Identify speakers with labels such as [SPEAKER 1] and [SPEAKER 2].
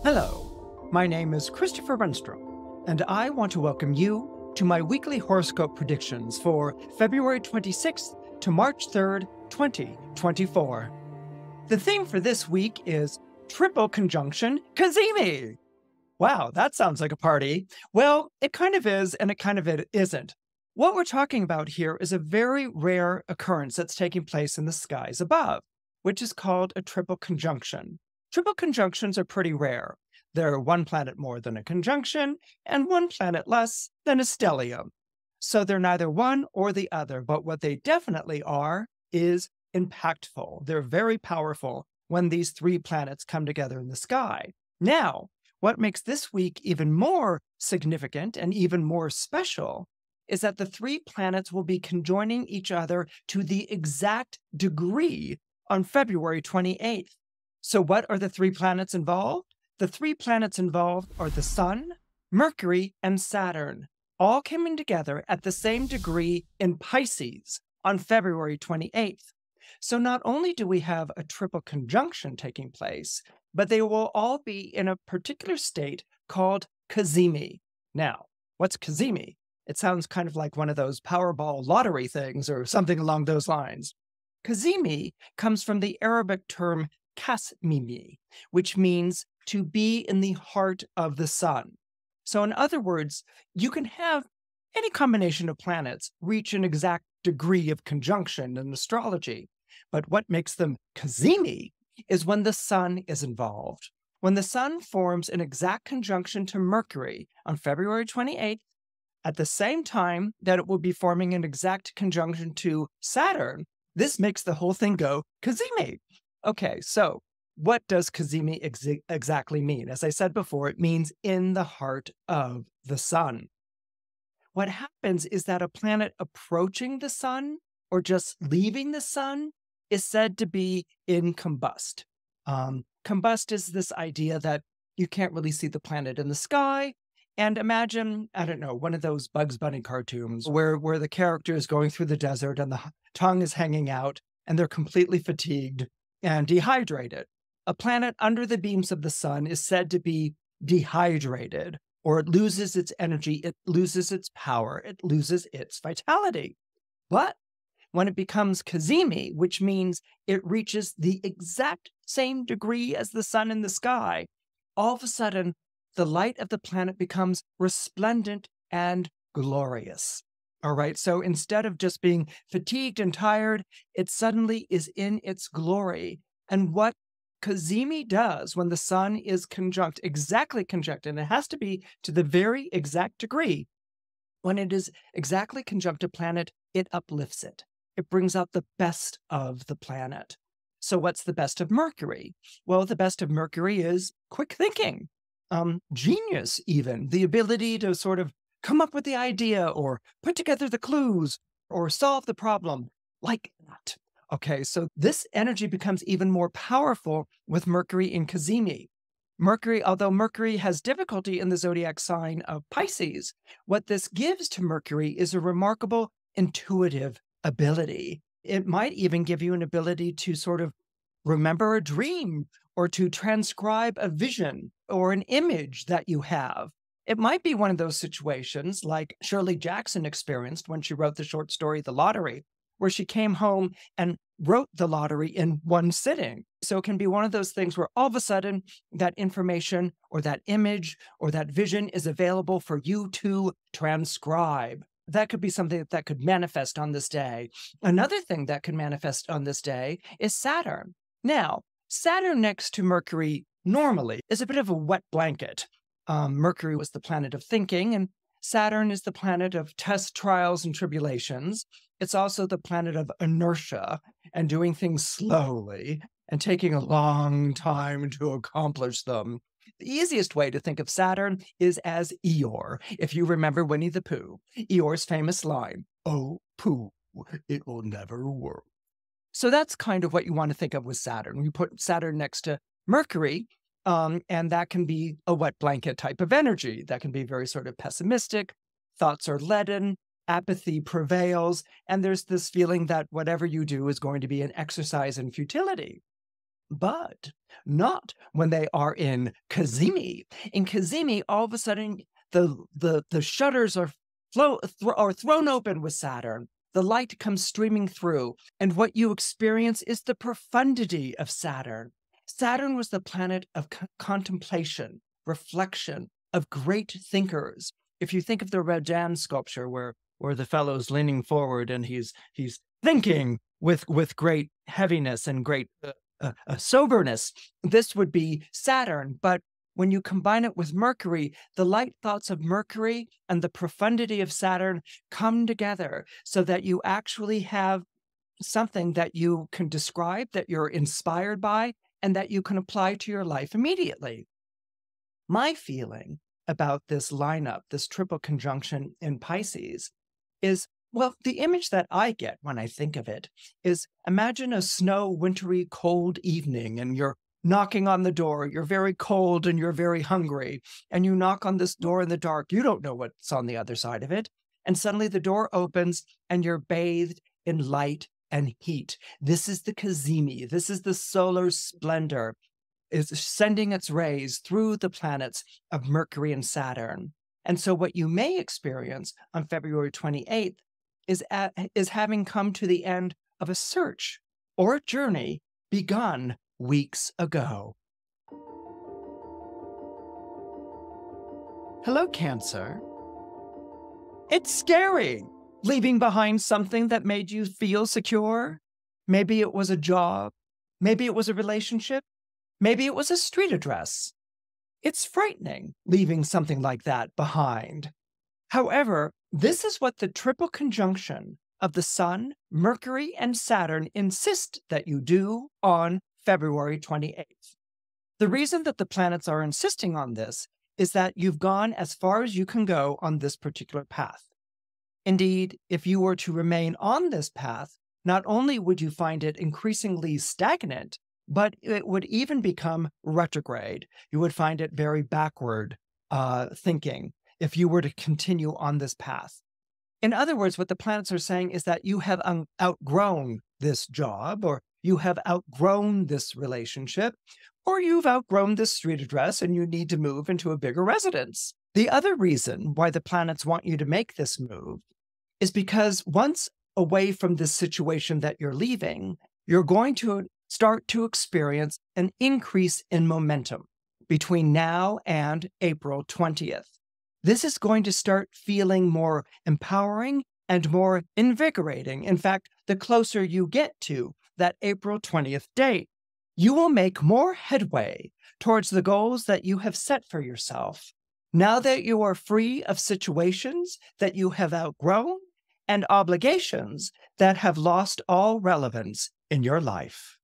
[SPEAKER 1] Hello, my name is Christopher Renstrom, and I want to welcome you to my weekly horoscope predictions for February 26th to March 3rd, 2024. The theme for this week is Triple Conjunction Cazimi. Wow, that sounds like a party. Well, it kind of is, and it kind of isn't. What we're talking about here is a very rare occurrence that's taking place in the skies above, which is called a triple conjunction. Triple conjunctions are pretty rare. They're one planet more than a conjunction, and one planet less than a stellium. So they're neither one or the other, but what they definitely are is impactful. They're very powerful when these three planets come together in the sky. Now, what makes this week even more significant and even more special is that the three planets will be conjoining each other to the exact degree on February 28th. So what are the three planets involved? The three planets involved are the Sun, Mercury, and Saturn, all coming together at the same degree in Pisces on February 28th. So not only do we have a triple conjunction taking place, but they will all be in a particular state called Cazimi. Now, what's Cazimi? It sounds kind of like one of those Powerball lottery things or something along those lines. Cazimi comes from the Arabic term Kasmimi, which means to be in the heart of the sun. So in other words, you can have any combination of planets reach an exact degree of conjunction in astrology. But what makes them Cazimi is when the sun is involved. When the sun forms an exact conjunction to Mercury on February 28th, at the same time that it will be forming an exact conjunction to Saturn, this makes the whole thing go Cazimi. Okay, so what does Cazimi exactly mean? As I said before, it means in the heart of the sun. What happens is that a planet approaching the sun or just leaving the sun is said to be in combust. Combust is this idea that you can't really see the planet in the sky. And imagine, I don't know, one of those Bugs Bunny cartoons where the character is going through the desert and the tongue is hanging out and they're completely fatigued and dehydrated. A planet under the beams of the sun is said to be dehydrated, or it loses its energy, it loses its power, it loses its vitality. But when it becomes Cazimi, which means it reaches the exact same degree as the sun in the sky, all of a sudden, the light of the planet becomes resplendent and glorious. All right, so instead of just being fatigued and tired, it suddenly is in its glory. And what Cazimi does when the sun is exactly conjunct, and it has to be to the very exact degree, when it is exactly conjunct a planet, it uplifts it. It brings out the best of the planet. So what's the best of Mercury? Well, the best of Mercury is quick thinking, genius even, the ability to sort of come up with the idea or put together the clues or solve the problem like that. Okay, so this energy becomes even more powerful with Mercury in Cazimi. Mercury, although Mercury has difficulty in the zodiac sign of Pisces, what this gives to Mercury is a remarkable intuitive ability. It might even give you an ability to sort of remember a dream or to transcribe a vision or an image that you have. It might be one of those situations like Shirley Jackson experienced when she wrote the short story, The Lottery, where she came home and wrote the lottery in one sitting. So it can be one of those things where all of a sudden that information or that image or that vision is available for you to transcribe. That could be something that could manifest on this day. Another thing that can manifest on this day is Saturn. Now, Saturn next to Mercury normally is a bit of a wet blanket. Mercury was the planet of thinking, and Saturn is the planet of tests, trials, and tribulations. It's also the planet of inertia and doing things slowly and taking a long time to accomplish them. The easiest way to think of Saturn is as Eeyore, if you remember Winnie the Pooh. Eeyore's famous line, "Oh, Pooh, it will never work." So that's kind of what you want to think of with Saturn. You put Saturn next to Mercury, and that can be a wet blanket type of energy. That can be very sort of pessimistic. Thoughts are leaden, apathy prevails, and there's this feeling that whatever you do is going to be an exercise in futility. but not when they are in Cazimi. In Cazimi, all of a sudden, the shutters are thrown open with Saturn. The light comes streaming through, and what you experience is the profundity of Saturn. Saturn was the planet of contemplation, reflection, of great thinkers. If you think of the Rodin sculpture where the fellow's leaning forward and he's thinking with great heaviness and great soberness, this would be Saturn. But when you combine it with Mercury, the light thoughts of Mercury and the profundity of Saturn come together so that you actually have something that you can describe, that you're inspired by, and that you can apply to your life immediately. My feeling about this lineup, this triple conjunction in Pisces, is, well, the image that I get when I think of it is, imagine a snow, wintry, cold evening, and you're knocking on the door. You're very cold and you're very hungry, and you knock on this door in the dark. You don't know what's on the other side of it. And suddenly the door opens and you're bathed in light and heat. This is the Cazimi. This is the solar splendor, is sending its rays through the planets of Mercury and Saturn. And so what you may experience on February 28th is having come to the end of a search or a journey begun weeks ago. Hello, Cancer. It's scary leaving behind something that made you feel secure. Maybe it was a job. Maybe it was a relationship. Maybe it was a street address. It's frightening leaving something like that behind. However, this is what the triple conjunction of the Sun, Mercury, and Saturn insist that you do on February 28th. The reason that the planets are insisting on this is that you've gone as far as you can go on this particular path. Indeed, if you were to remain on this path, not only would you find it increasingly stagnant, but it would even become retrograde. You would find it very backward thinking if you were to continue on this path. In other words, what the planets are saying is that you have outgrown this job, or you have outgrown this relationship, or you've outgrown this street address and you need to move into a bigger residence. The other reason why the planets want you to make this move is because once away from this situation that you're leaving, you're going to start to experience an increase in momentum between now and April 20th. This is going to start feeling more empowering and more invigorating. In fact, the closer you get to that April 20th date, you will make more headway towards the goals that you have set for yourself. Now that you are free of situations that you have outgrown and obligations that have lost all relevance in your life.